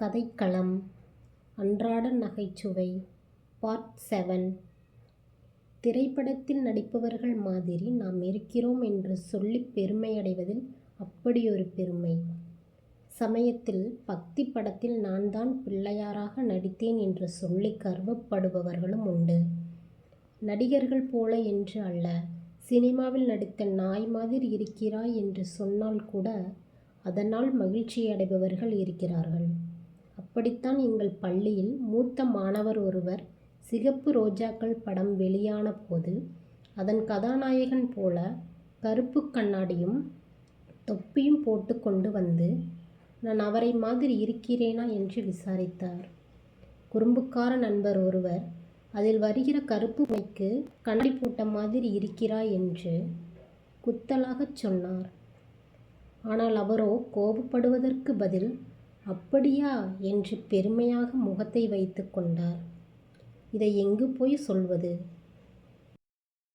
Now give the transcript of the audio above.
கதைக்களம் அன்றாட நகைச்சுவை பார்ட் 7. திரைப்படத்தில் நடிப்பவர்கள் மாதிரி நாம் இருக்கிறோம் என்று சொல்லிப் பெருமையடைவதில் அப்படியொரு பெருமை. சமயத்தில் பக்தி படத்தில் நான் தான் பிள்ளையாராக நடித்தேன் என்று சொல்லி கர்வப்படுபவர்களும் உண்டு. நடிகர்கள் போல என்று அல்ல, சினிமாவில் நடித்த நாய் மாதிரி இருக்கிறாய் என்று சொன்னால் கூட அதனால் மகிழ்ச்சியடைபவர்கள் இருக்கிறார்கள். அப்படித்தான் எங்கள் பள்ளியில் மூத்த மாணவர் ஒருவர் சிகப்பு ரோஜாக்கள் படம் வெளியான போது அதன் கதாநாயகன் போல கருப்பு கண்ணாடியும் தொப்பியும் போட்டு கொண்டு வந்து நான் அவரை மாதிரி இருக்கிறேனா என்று விசாரித்தார். குறும்புக்கார நண்பர் ஒருவர் அதில் வருகிற கருப்பு மைக்கு கண்ணாடி போட்ட மாதிரி இருக்கிறாய் என்று குத்தலாகச் சொன்னார். ஆனால் அவரோ கோபப்படுவதற்கு பதில் அப்படியா என்று பெருமையாக முகத்தை வைத்து கொண்டார். இதை எங்கு போய் சொல்வது?